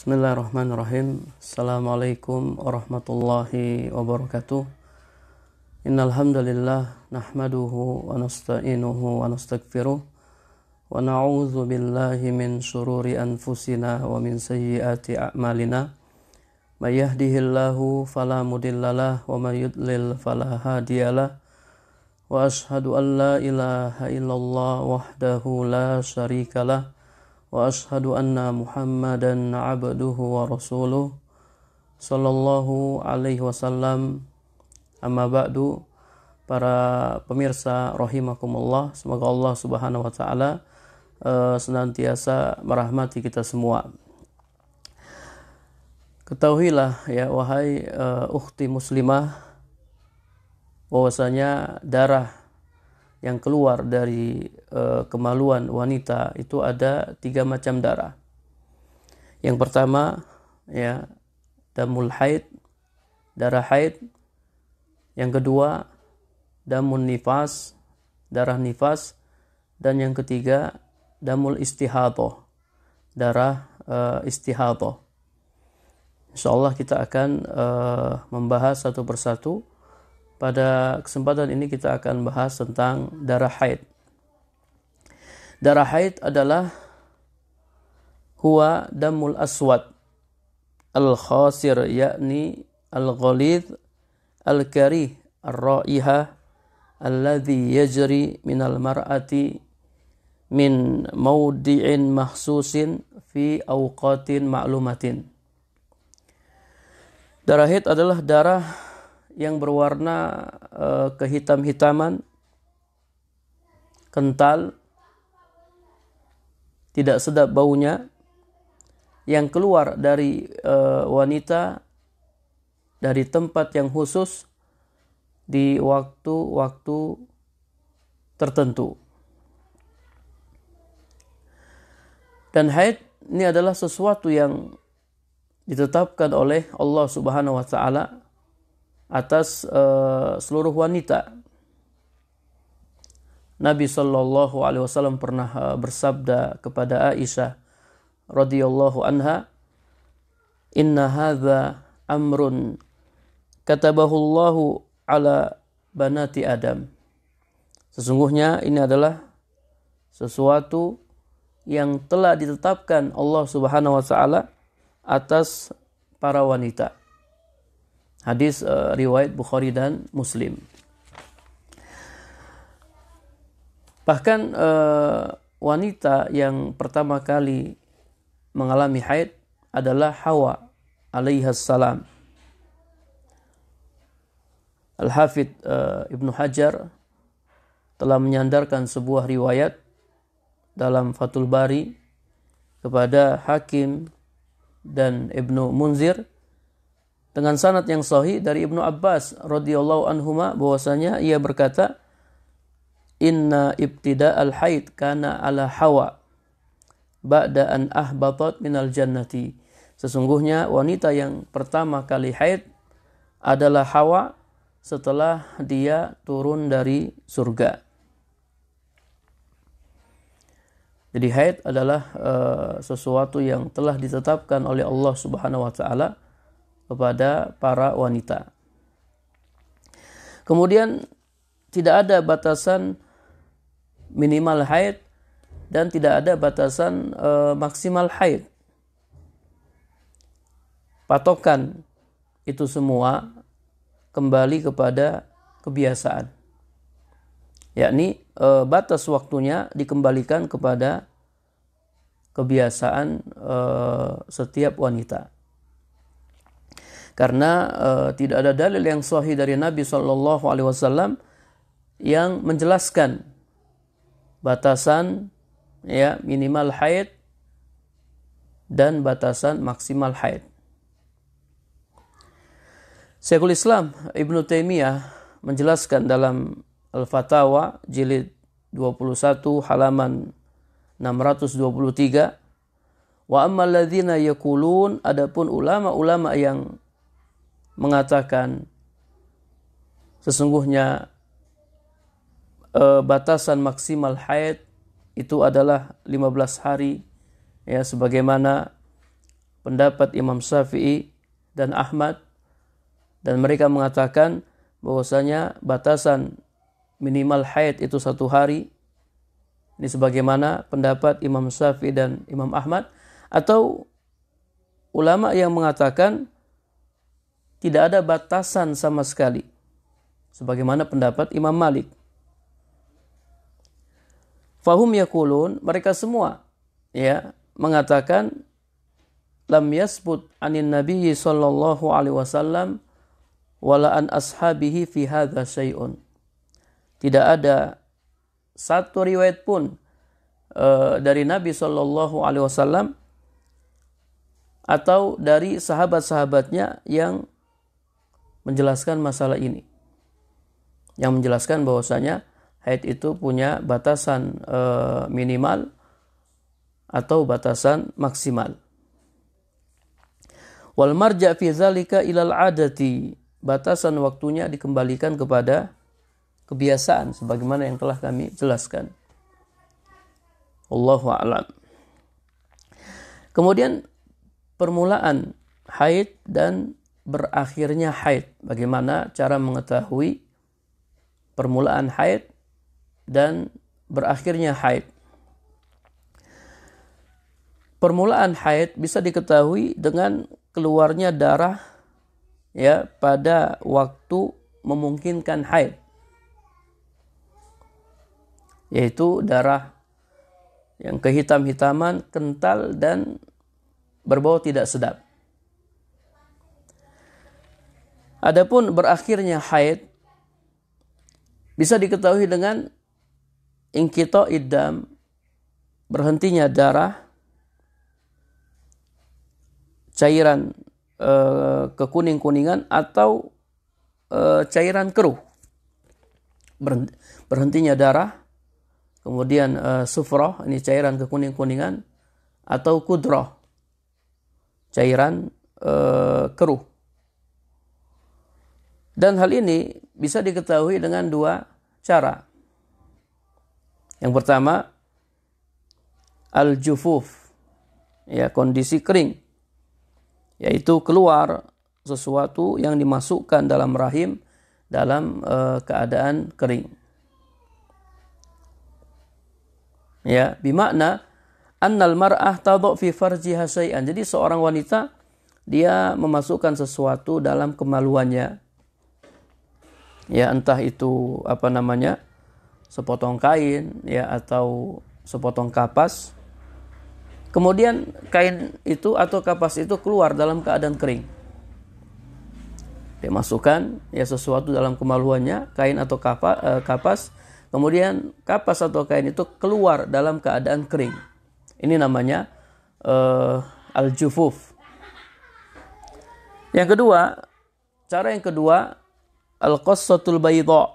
Bismillahirrahmanirrahim. Assalamualaikum warahmatullahi wabarakatuh. Innal hamdalillah nahmaduhu wa nasta'inuhu wa nastaghfiruh wa na'udzu billahi min shururi anfusina wa min sayyiati a'malina. May yahdihillahu fala mudhillalah wa may yudlil fala hadiyalah. Wa ashhadu an la ilaha illallah wahdahu la syarikalah. Wa ashhadu anna Muhammadan abduhu wa rasuluh sallallahu alaihi wasallam. Amma ba'du. Para pemirsa rahimakumullah, semoga Allah Subhanahu wa taala senantiasa merahmati kita semua. Ketahuilah ya wahai ukhti muslimah, bahwasanya darah yang keluar dari kemaluan wanita itu ada 3 macam darah. Yang pertama ya damul haid, darah haid. Yang kedua damun nifas, darah nifas. Dan yang ketiga damul istihadhah, darah istihadhah. Insyaallah kita akan membahas satu persatu. Pada kesempatan ini kita akan bahas tentang darah haid. Darah haid adalah huwa damul aswad al-khasir, yakni al-ghalidh al-karih ar-ra'iha alladhi yajri minal mar'ati min mawdi'in mahsusin fi awqatin ma'lumatin. Darah haid adalah darah yang berwarna kehitam-hitaman, kental, tidak sedap baunya, yang keluar dari wanita dari tempat yang khusus di waktu-waktu tertentu. Dan haid ini adalah sesuatu yang ditetapkan oleh Allah Subhanahu wa taala atas seluruh wanita. Nabi sallallahu alaihi wasallam pernah bersabda kepada Aisyah radhiyallahu anha, "Inna hadza amrun katabahu Allahu ala banati Adam." Sesungguhnya ini adalah sesuatu yang telah ditetapkan Allah Subhanahu wa taala atas para wanita. Hadis riwayat Bukhari dan Muslim. Bahkan wanita yang pertama kali mengalami haid adalah Hawa alaihas salam. Al-Hafidh Ibnu Hajar telah menyandarkan sebuah riwayat dalam Fathul Bari kepada Hakim dan Ibnu Munzir dengan sanad yang sahih dari Ibnu Abbas radhiyallahu anhuma, bahwasanya ia berkata, "Inna ibtida'al haid kana ala Hawa ba'da an ahbatat minal jannati." Sesungguhnya wanita yang pertama kali haid adalah Hawa setelah dia turun dari surga. Jadi haid adalah sesuatu yang telah ditetapkan oleh Allah Subhanahu wa taala kepada para wanita. Kemudian tidak ada batasan minimal haid dan tidak ada batasan maksimal haid. Patokan itu semua kembali kepada kebiasaan. Yakni batas waktunya dikembalikan kepada kebiasaan setiap wanita. Karena tidak ada dalil yang sahih dari Nabi sallallahu alaihi wasallam yang menjelaskan batasan ya minimal haid dan batasan maksimal haid. Syekhul Islam Ibnu Taimiyah menjelaskan dalam Al-Fatawa jilid 21 halaman 623, wa ammal ladzina yaqulun, adapun ulama-ulama yang mengatakan sesungguhnya batasan maksimal haid itu adalah 15 hari ya, sebagaimana pendapat Imam Syafi'i dan Ahmad, dan mereka mengatakan bahwasanya batasan minimal haid itu 1 hari. Ini sebagaimana pendapat Imam Syafi'i dan Imam Ahmad, atau ulama yang mengatakan tidak ada batasan sama sekali, sebagaimana pendapat Imam Malik. Fahum yakulun, mereka semua mengatakan lam yasbut anin nabiyyi sallallahu alaihi wasallam wala an ashabihi fi hadza syai'un. Tidak ada satu riwayat pun dari Nabi sallallahu alaihi wasallam atau dari sahabat-sahabatnya yang menjelaskan masalah ini, yang menjelaskan bahwasanya haid itu punya batasan minimal atau batasan maksimal. Wal marja' fi zalika ilal adati, batasan waktunya dikembalikan kepada kebiasaan sebagaimana yang telah kami jelaskan. Wallahu a'lam. Kemudian permulaan haid dan berakhirnya haid. Bagaimana cara mengetahui permulaan haid dan berakhirnya haid? Permulaan haid bisa diketahui dengan keluarnya darah pada waktu memungkinkan haid, yaitu darah yang kehitam-hitaman, kental, dan berbau tidak sedap. Adapun berakhirnya haid bisa diketahui dengan inqita'id dam, berhentinya darah, cairan kekuning-kuningan atau cairan keruh. Berhentinya darah, kemudian sufrah, ini cairan kekuning-kuningan, atau kudrah, cairan keruh. Dan hal ini bisa diketahui dengan 2 cara. Yang pertama, al-jufuf, kondisi kering, yaitu keluar sesuatu yang dimasukkan dalam rahim dalam keadaan kering. Bimakna annal mar'ah tadhu fi farjiha syai'an. Jadi seorang wanita dia memasukkan sesuatu dalam kemaluannya. Entah itu sepotong kain atau sepotong kapas. Kemudian kain itu atau kapas itu keluar dalam keadaan kering. Dia masukkan sesuatu dalam kemaluannya, kain atau kapas. Kemudian kapas atau kain itu keluar dalam keadaan kering. Ini namanya al-jufuf. Cara yang kedua, al-qassatul bayda,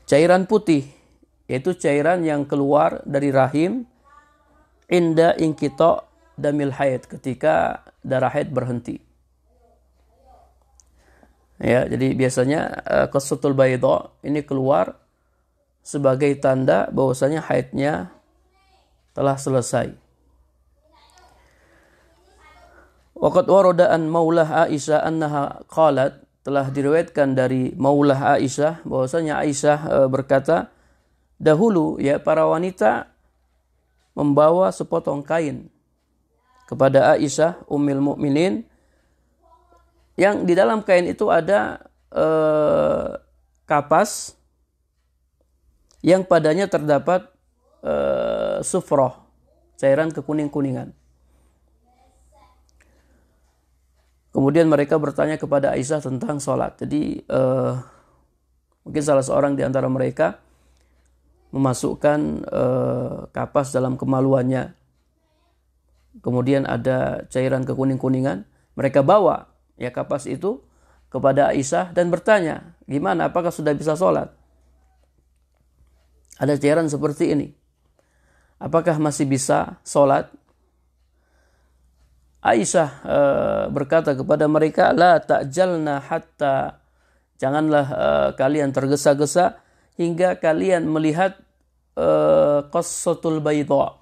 cairan putih, yaitu cairan yang keluar dari rahim inda inqita' damil haid, ketika darah haid berhenti. Jadi biasanya qassatul bayda ini keluar sebagai tanda bahwasanya haidnya telah selesai. Waqad warada an maulah Aisyah annaha qalat, telah diriwayatkan dari maulah Aisyah bahwasanya Aisyah berkata, dahulu para wanita membawa sepotong kain kepada Aisyah ummul mukminin, yang di dalam kain itu ada kapas yang padanya terdapat sufroh, cairan kekuning-kuningan. Kemudian mereka bertanya kepada Aisyah tentang sholat. Jadi mungkin salah seorang di antara mereka memasukkan kapas dalam kemaluannya. Kemudian ada cairan kekuning-kuningan. Mereka bawa kapas itu kepada Aisyah dan bertanya, gimana, apakah sudah bisa sholat? Ada cairan seperti ini, apakah masih bisa sholat? Aisyah berkata kepada mereka, la ta'jalna hatta, janganlah kalian tergesa-gesa hingga kalian melihat qassatul bayda,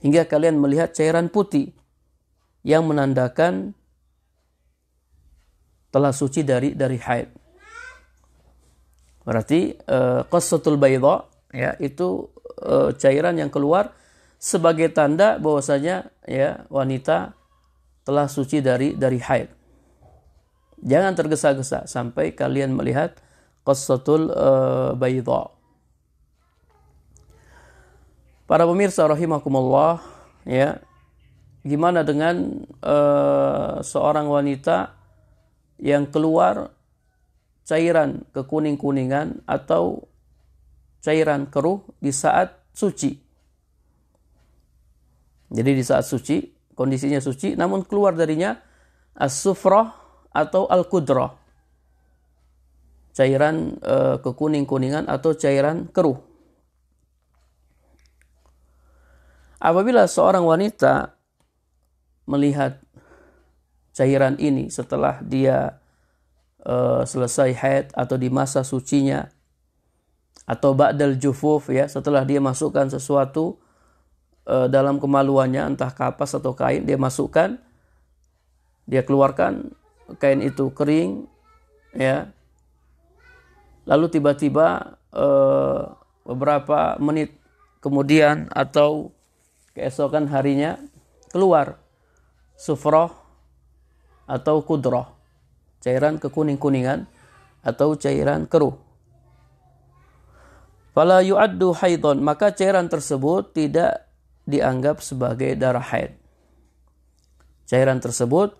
hingga kalian melihat cairan putih yang menandakan telah suci dari haid. Berarti qassatul bayda, ya, itu cairan yang keluar sebagai tanda bahwasanya, ya, wanita telah suci dari haid. Jangan tergesa-gesa sampai kalian melihat qassatul bayda. Para pemirsa rahimakumullah, ya, gimana dengan seorang wanita yang keluar cairan kekuning-kuningan atau cairan keruh di saat suci? Jadi di saat suci, kondisinya suci, namun keluar darinya as-sufrah atau al-qudrah, cairan kekuning-kuningan atau cairan keruh. Apabila seorang wanita melihat cairan ini setelah dia selesai haid atau di masa sucinya, atau ba'dal jufuf, ya, setelah dia masukkan sesuatu dalam kemaluannya, entah kapas atau kain, dia masukkan, dia keluarkan, kain itu kering, ya, lalu tiba-tiba beberapa menit kemudian atau keesokan harinya keluar sufrah atau kudrah, cairan kekuning-kuningan atau cairan keruh. Fala yu'addu haidon, maka cairan tersebut tidak dianggap sebagai darah haid. Cairan tersebut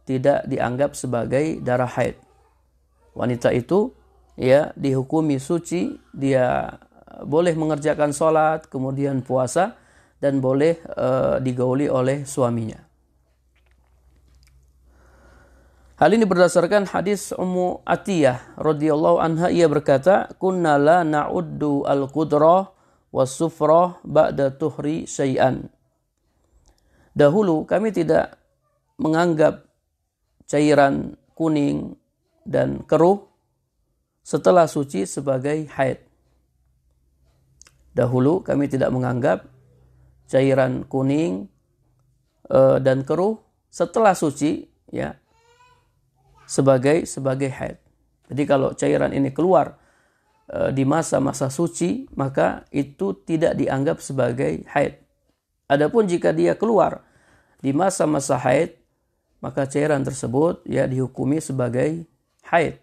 tidak dianggap sebagai darah haid. Wanita itu, ya, dihukumi suci, dia boleh mengerjakan sholat, kemudian puasa, dan boleh digauli oleh suaminya. Hal ini berdasarkan hadis Ummu Atiyah radhiyallahu anha, ia berkata, "Kunna la na'uddu al-qudrah was-sufrah ba'da tuhri syai'an." Dahulu kami tidak menganggap cairan kuning dan keruh setelah suci sebagai haid. Dahulu kami tidak menganggap cairan kuning dan keruh setelah suci, ya, sebagai haid. Jadi kalau cairan ini keluar di masa-masa suci, maka itu tidak dianggap sebagai haid. Adapun jika dia keluar di masa-masa haid, maka cairan tersebut, ya, dihukumi sebagai haid.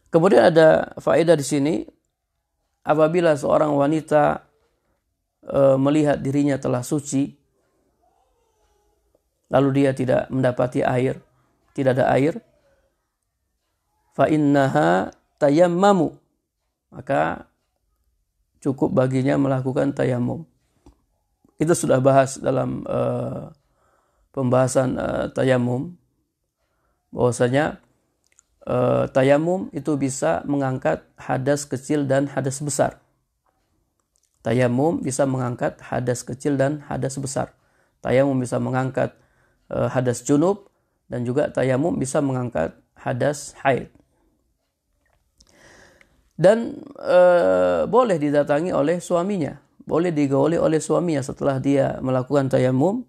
Kemudian ada faedah di sini, apabila seorang wanita melihat dirinya telah suci, lalu dia tidak mendapati air, tidak ada air, fa innaha tayammamu, maka cukup baginya melakukan tayammum. Kita sudah bahas dalam pembahasan tayammum, bahwasanya tayammum itu bisa mengangkat hadas kecil dan hadas besar. Tayammum bisa mengangkat hadas kecil dan hadas besar. Tayammum bisa mengangkat hadas junub, dan juga tayammum bisa mengangkat hadas haid. Dan boleh didatangi oleh suaminya, boleh digauli oleh suaminya setelah dia melakukan tayammum,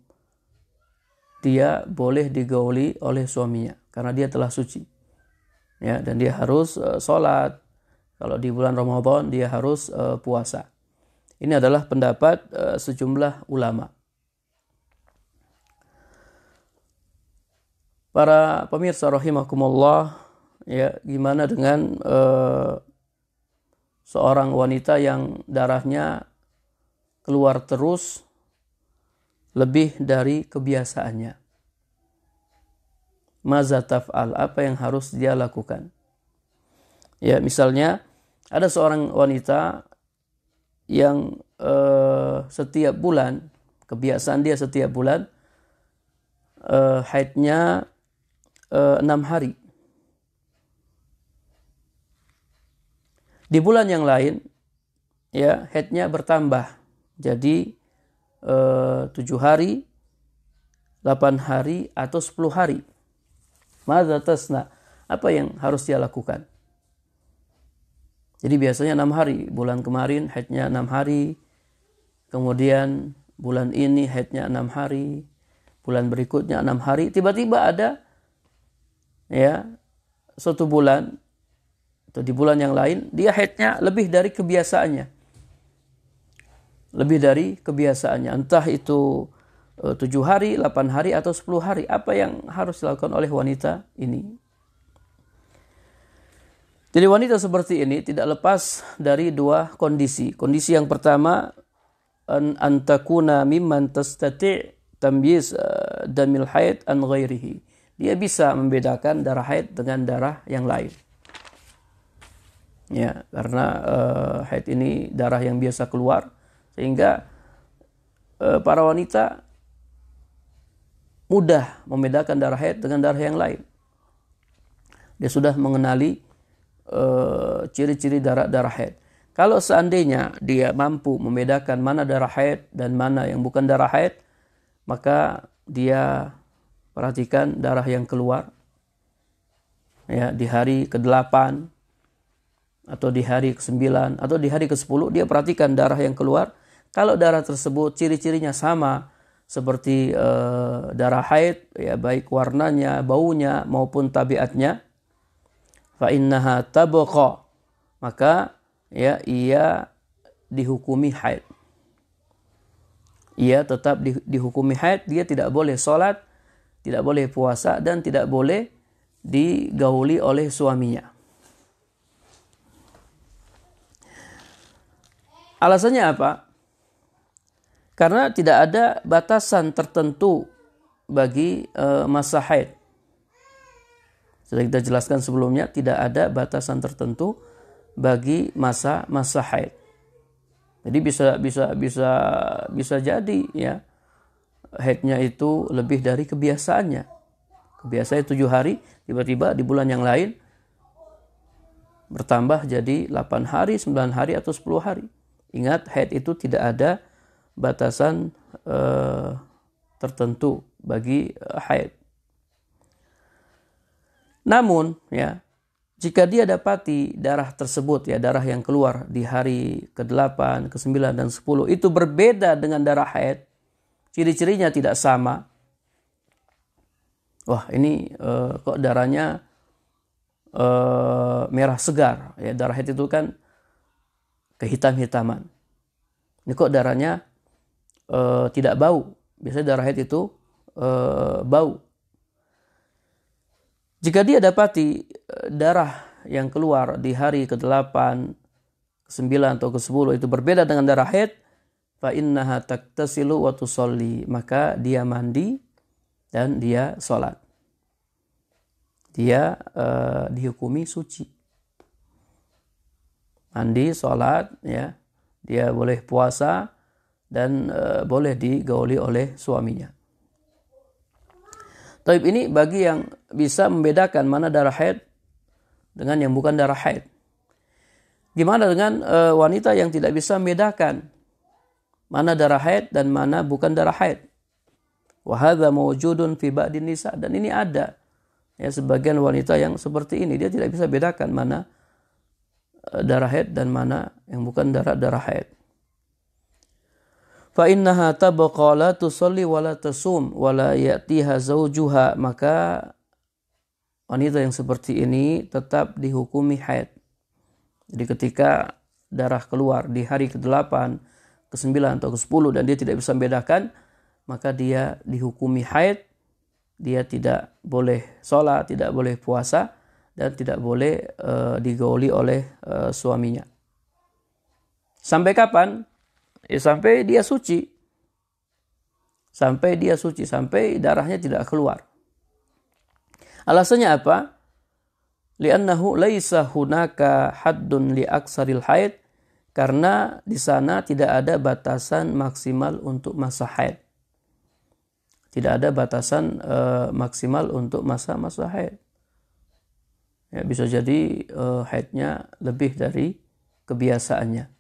dia boleh digauli oleh suaminya karena dia telah suci. Ya, dan dia harus sholat. Kalau di bulan Ramadan dia harus puasa. Ini adalah pendapat sejumlah ulama. Para pemirsa rahimakumullah, ya, gimana dengan seorang wanita yang darahnya keluar terus lebih dari kebiasaannya? Maza taf'al, apa yang harus dia lakukan? Ya, misalnya ada seorang wanita yang setiap bulan, kebiasaan dia setiap bulan haidnya 6 hari. Di bulan yang lain, ya, haidnya bertambah jadi 7 hari, 8 hari, atau 10 hari. Madza tasna, apa yang harus dia lakukan? Jadi biasanya 6 hari. Bulan kemarin haidnya 6 hari. Kemudian bulan ini haidnya 6 hari. Bulan berikutnya 6 hari. Tiba-tiba ada ya suatu bulan atau di bulan yang lain dia haidnya lebih dari kebiasaannya. Lebih dari kebiasaannya. Entah itu 7 hari, 8 hari, atau 10 hari. Apa yang harus dilakukan oleh wanita ini? Jadi wanita seperti ini tidak lepas dari dua kondisi. Kondisi yang pertama, antakuna mimman tastati' tamyiz damil haid an ghairihi. Dia bisa membedakan darah haid dengan darah yang lain. Ya, karena haid ini darah yang biasa keluar, sehingga para wanita mudah membedakan darah haid dengan darah yang lain. Dia sudah mengenali ciri-ciri darah haid. Kalau seandainya dia mampu membedakan mana darah haid dan mana yang bukan darah haid, maka dia perhatikan darah yang keluar ya di hari ke-8 atau di hari ke-9 atau di hari ke-10. Dia perhatikan darah yang keluar. Kalau darah tersebut ciri-cirinya sama seperti darah haid, ya baik warnanya, baunya maupun tabiatnya, fa innaha tabqa, maka ya ia dihukumi haid. Ia tetap dihukumi haid. Dia tidak boleh sholat, tidak boleh puasa, dan tidak boleh digauli oleh suaminya. Alasannya apa? Karena tidak ada batasan tertentu bagi masa haid. Sudah kita jelaskan sebelumnya, tidak ada batasan tertentu bagi masa haid. Jadi bisa jadi ya haidnya itu lebih dari kebiasaannya. Kebiasaannya 7 hari, tiba-tiba di bulan yang lain bertambah jadi 8 hari, 9 hari, atau 10 hari. Ingat, haid itu tidak ada batasan tertentu bagi haid. Namun ya, jika dia dapati darah tersebut, ya darah yang keluar di hari ke-8, ke-9, dan 10 itu berbeda dengan darah haid, ciri-cirinya tidak sama. Wah, ini kok darahnya merah segar, ya darah haid itu kan kehitam-hitaman. Ini kok darahnya tidak bau. Biasanya darah haid itu bau. Jika dia dapati darah yang keluar di hari ke-8, ke-9, atau ke-10 itu berbeda dengan darah haid, fa innaha taktasilu wa tusolli, maka dia mandi dan dia sholat. Dia dihukumi suci. Mandi, sholat, ya, dia boleh puasa dan boleh digauli oleh suaminya. Taib, ini bagi yang bisa membedakan mana darah haid dengan yang bukan darah haid. Gimana dengan wanita yang tidak bisa membedakan mana darah haid dan mana bukan darah haid? Wa hadza mawjudun fi ba'din nisa, dan ini ada ya sebagian wanita yang seperti ini, dia tidak bisa bedakan mana darah haid dan mana yang bukan darah haid. Fa innaha tabqa la tusalli wa la tasum wa la ya'tiha zawjuha, maka wanita yang seperti ini tetap dihukumi haid. Jadi ketika darah keluar di hari ke-8, ke-9, atau ke-10 dan dia tidak bisa membedakan, maka dia dihukumi haid. Dia tidak boleh sholat, tidak boleh puasa, dan tidak boleh digauli oleh suaminya. Sampai kapan? Sampai dia suci. Sampai darahnya tidak keluar. Alasannya apa? Li'annahu laisa hunaka haddun li aksaril haid, karena di sana tidak ada batasan maksimal untuk masa haid. Tidak ada batasan maksimal untuk masa haid. Ya, bisa jadi haidnya lebih dari kebiasaannya.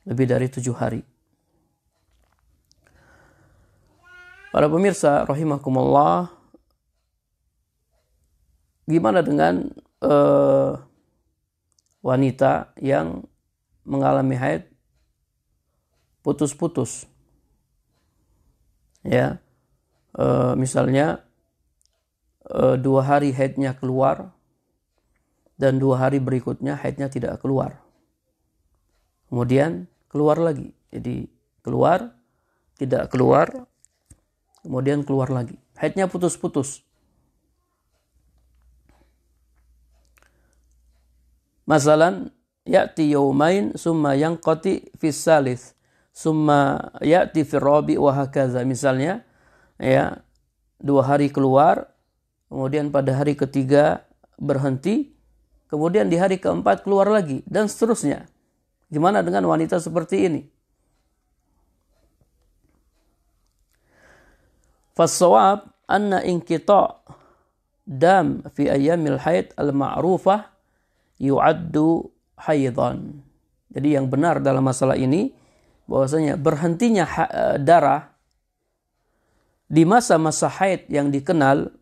Lebih dari 7 hari. Para pemirsa rahimakumullah, gimana dengan wanita yang mengalami haid putus-putus. Ya, misalnya 2 hari haidnya keluar dan 2 hari berikutnya haidnya tidak keluar. Kemudian keluar lagi. Jadi keluar, tidak keluar, kemudian keluar lagi. Haidnya putus-putus. Masalan, ya'ti yaumain summa yanqati fis salis, summa ya'ti fir rabi' wa hakaza. Misalnya, ya, 2 hari keluar, kemudian pada hari ketiga berhenti, kemudian di hari keempat keluar lagi, dan seterusnya. Gimana dengan wanita seperti ini? Fas-shawab anna inqita' dam fi ayyamil haid al-ma'rufah yu'addu haidan. Jadi yang benar dalam masalah ini bahwasanya berhentinya darah di masa-masa haid yang dikenal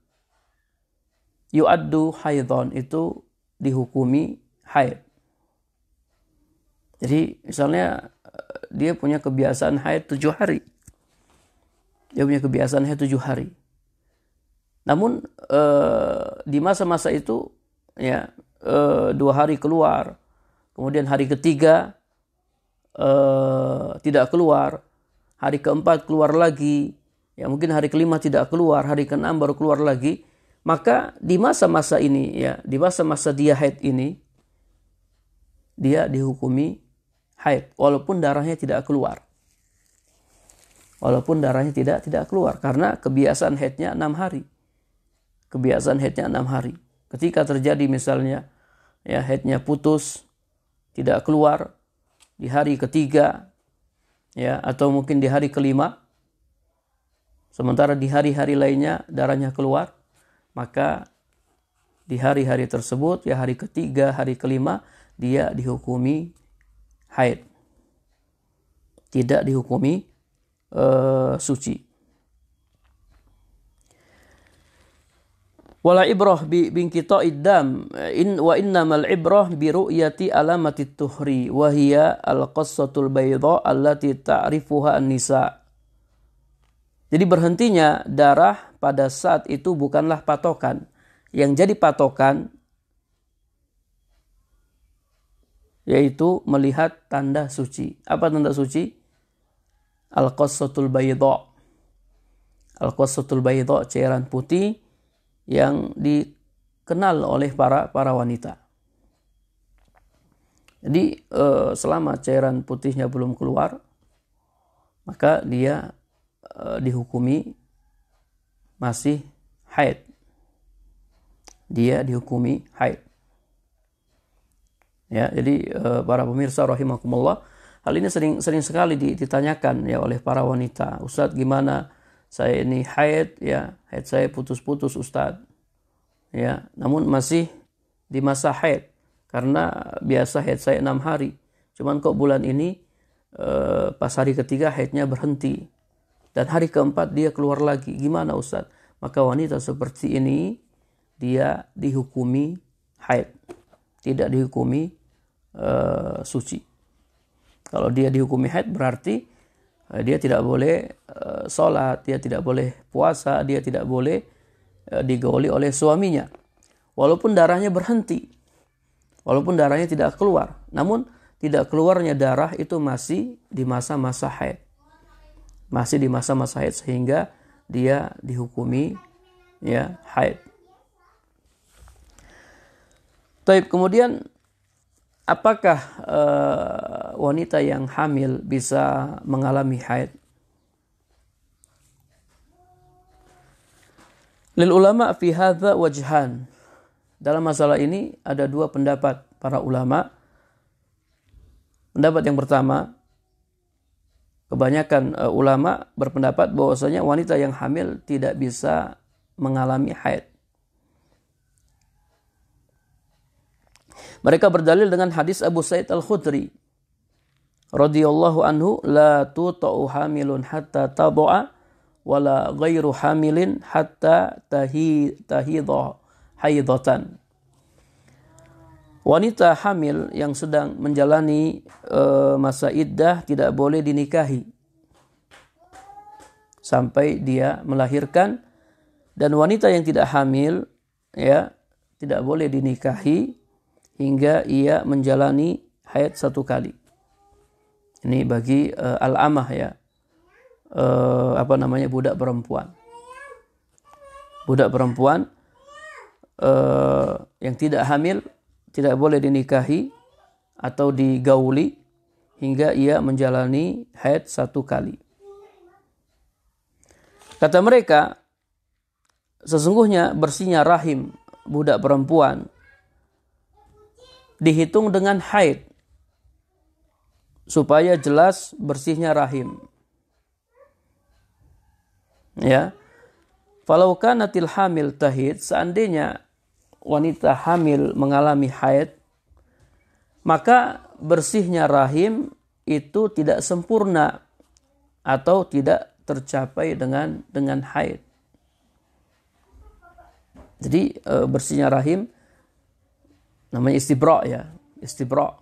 yu'addu haidan, itu dihukumi haid. Jadi misalnya dia punya kebiasaan haid 7 hari. Dia punya kebiasaan haid 7 hari. Namun di masa-masa itu ya 2 hari keluar, kemudian hari ketiga tidak keluar, hari keempat keluar lagi, ya mungkin hari kelima tidak keluar, hari keenam baru keluar lagi. Maka di masa-masa ini, ya di masa-masa dia haid ini, dia dihukumi haid walaupun darahnya tidak keluar. Walaupun darahnya tidak keluar karena kebiasaan haidnya 6 hari. Kebiasaan haidnya 6 hari. Ketika terjadi misalnya ya haidnya putus, tidak keluar di hari ketiga, ya atau mungkin di hari kelima, sementara di hari-hari lainnya darahnya keluar, maka di hari-hari tersebut, ya hari ketiga, hari kelima, dia dihukumi haid, tidak dihukumi suci. Wala ibrah binqita'id dam wa innamal ibrah bi ru'yati alamatit tuhri wa hiya al-qassatul bayda allati ta'rifuha an-nisa. Jadi berhentinya darah pada saat itu bukanlah patokan. Yang jadi patokan yaitu melihat tanda suci. Apa tanda suci? Al-qassatul bayda. Al-qassatul bayda, cairan putih yang dikenal oleh para wanita. Jadi selama cairan putihnya belum keluar, maka dia dihukumi masih haid. Dia dihukumi haid. Ya, jadi para pemirsa rahimakumullah, hal ini sering sekali ditanyakan ya oleh para wanita. Ustadz, gimana saya ini haid, ya haid saya putus-putus Ustadz. Ya, namun masih di masa haid karena biasa haid saya 6 hari. Cuman kok bulan ini pas hari ketiga haidnya berhenti dan hari keempat dia keluar lagi. Gimana Ustadz? Maka wanita seperti ini dia dihukumi haid, tidak dihukumi suci. Kalau dia dihukumi haid berarti dia tidak boleh sholat, dia tidak boleh puasa, dia tidak boleh digauli oleh suaminya. Walaupun darahnya berhenti, walaupun darahnya tidak keluar, namun tidak keluarnya darah itu masih di masa-masa haid. Masih di masa-masa haid sehingga dia dihukumi ya haid. Taib, kemudian apakah wanita yang hamil bisa mengalami haid? Lil ulama fi hadza wajhan. Dalam masalah ini ada 2 pendapat para ulama. Pendapat yang pertama, kebanyakan ulama berpendapat bahwasanya wanita yang hamil tidak bisa mengalami haid. Mereka berdalil dengan hadis Abu Sa'id Al-Khudri radhiyallahu anhu, la tuta'u hamilun hatta tad'a wala ghairu hamilin hatta tahidha haidatan. Wanita hamil yang sedang menjalani masa iddah tidak boleh dinikahi sampai dia melahirkan, dan wanita yang tidak hamil ya tidak boleh dinikahi hingga ia menjalani haid 1 kali. Ini bagi al-amah ya, budak perempuan. Budak perempuan yang tidak hamil tidak boleh dinikahi atau digauli hingga ia menjalani haid 1 kali. Kata mereka, sesungguhnya bersihnya rahim budak perempuan dihitung dengan haid supaya jelas bersihnya rahim. Ya. Falau kanatil hamil tahid, seandainya wanita hamil mengalami haid, maka bersihnya rahim itu tidak sempurna atau tidak tercapai dengan haid. Jadi bersihnya rahim namanya istibra' ya, istibra'.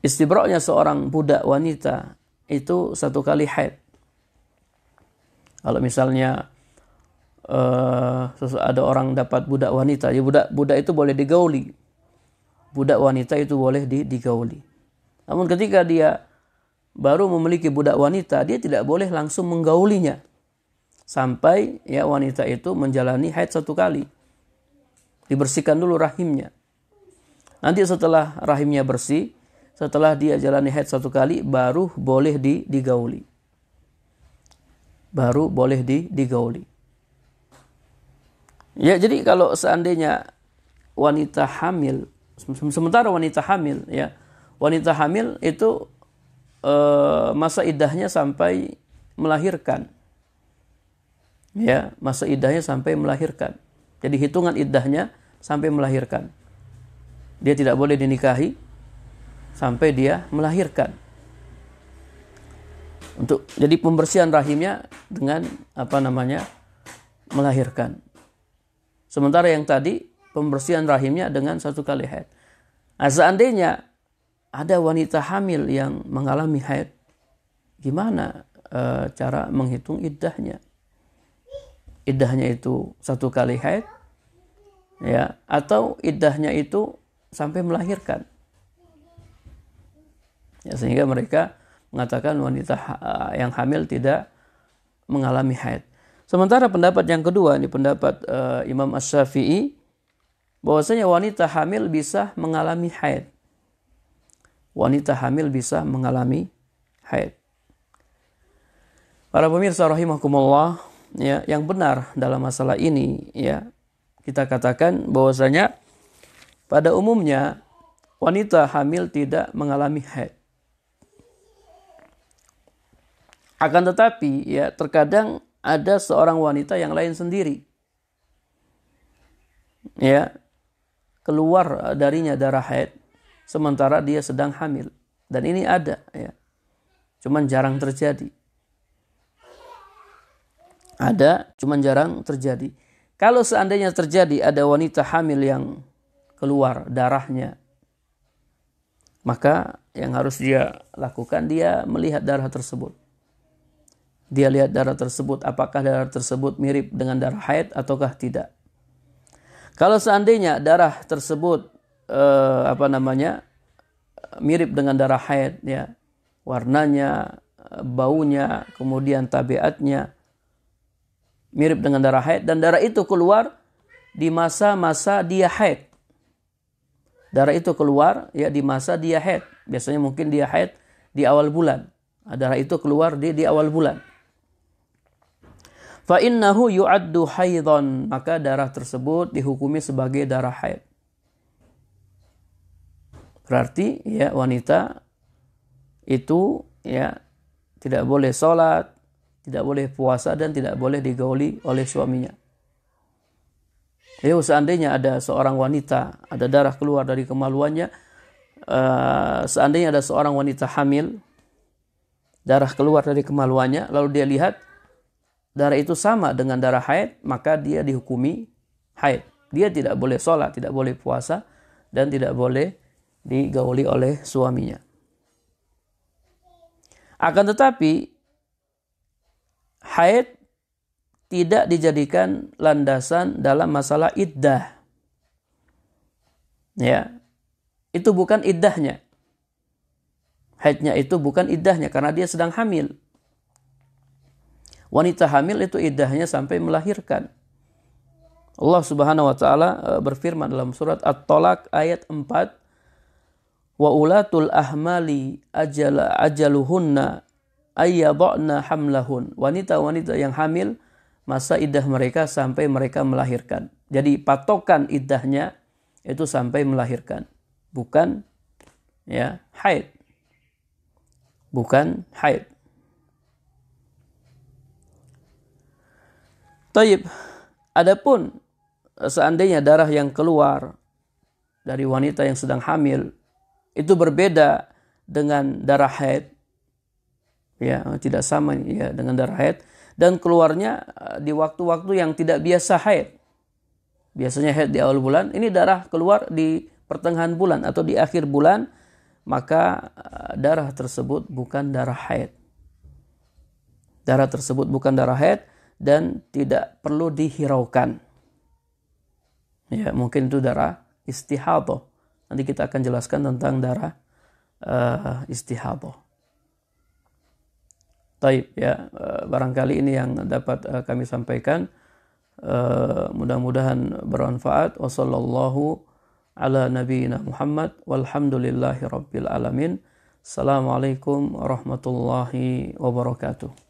Istibra'nya seorang budak wanita itu 1 kali haid. Kalau misalnya ada orang dapat budak wanita, ya budak itu boleh digauli. Budak wanita itu boleh digauli. Namun ketika dia baru memiliki budak wanita, dia tidak boleh langsung menggaulinya sampai ya wanita itu menjalani haid 1 kali. Dibersihkan dulu rahimnya. Nanti setelah rahimnya bersih, setelah dia jalani haid 1 kali, baru boleh digauli. Baru boleh digauli. Ya, jadi kalau seandainya wanita hamil, sementara wanita hamil ya, wanita hamil itu masa iddahnya sampai melahirkan. Ya, masa iddahnya sampai melahirkan. Jadi hitungan iddahnya sampai melahirkan. Dia tidak boleh dinikahi sampai dia melahirkan. Jadi pembersihan rahimnya dengan melahirkan. Sementara yang tadi pembersihan rahimnya dengan 1 kali haid. Nah, seandainya ada wanita hamil yang mengalami haid, gimana cara menghitung iddahnya? Iddahnya itu 1 kali haid, ya, atau iddahnya itu sampai melahirkan? Ya, sehingga mereka mengatakan wanita yang hamil tidak mengalami haid. Sementara pendapat yang kedua, ini pendapat Imam Asy-Syafi'i, bahwasanya wanita hamil bisa mengalami haid. Wanita hamil bisa mengalami haid. Para pemirsa rahimakumullah, ya, yang benar dalam masalah ini ya, kita katakan bahwasanya pada umumnya wanita hamil tidak mengalami haid. Akan tetapi ya, terkadang ada seorang wanita yang lain sendiri, ya, keluar darinya darah haid sementara dia sedang hamil, dan ini ada, ya, cuman jarang terjadi. Ada, cuman jarang terjadi. Kalau seandainya terjadi ada wanita hamil yang keluar darahnya, maka yang harus dia lakukan, dia melihat darah tersebut. Dia lihat darah tersebut, apakah darah tersebut mirip dengan darah haid ataukah tidak. Kalau seandainya darah tersebut mirip dengan darah haid, ya, warnanya, baunya, kemudian tabiatnya mirip dengan darah haid, dan darah itu keluar di masa-masa dia haid. Darah itu keluar ya di masa dia haid. Biasanya mungkin dia haid di awal bulan. Darah itu keluar di awal bulan. Fa innahu yu'addu haidhan, maka darah tersebut dihukumi sebagai darah haid. Berarti ya wanita itu ya tidak boleh sholat, tidak boleh puasa, dan tidak boleh digauli oleh suaminya. Jadi seandainya ada seorang wanita, ada darah keluar dari kemaluannya, seandainya ada seorang wanita hamil, darah keluar dari kemaluannya, lalu dia lihat darah itu sama dengan darah haid, maka dia dihukumi haid. Dia tidak boleh sholat, tidak boleh puasa, dan tidak boleh digauli oleh suaminya. Akan tetapi haid tidak dijadikan landasan dalam masalah iddah. Ya, itu bukan iddahnya. Haidnya itu bukan iddahnya karena dia sedang hamil. Wanita hamil itu iddahnya sampai melahirkan. Allah Subhanahu wa taala berfirman dalam surat At-Tolak ayat 4, wa ulatul ahmali ajaluhunna ayyadhna hamlahun. Wanita-wanita yang hamil masa iddah mereka sampai mereka melahirkan. Jadi patokan iddahnya itu sampai melahirkan, bukan ya haid. Bukan haid. Taib. Adapun seandainya darah yang keluar dari wanita yang sedang hamil itu berbeda dengan darah haid, ya tidak sama ya dengan darah haid, dan keluarnya di waktu-waktu yang tidak biasa haid. Biasanya haid di awal bulan, ini darah keluar di pertengahan bulan atau di akhir bulan, maka darah tersebut bukan darah haid. Darah tersebut bukan darah haid dan tidak perlu dihiraukan. Ya, mungkin itu darah istihadhah. Nanti kita akan jelaskan tentang darah istihadhah. Taib ya, barangkali ini yang dapat kami sampaikan. Mudah-mudahan bermanfaat. Wassallallahu ala nabiyyina Muhammad walhamdulillahi rabbil alamin. Assalamualaikum warahmatullahi wabarakatuh.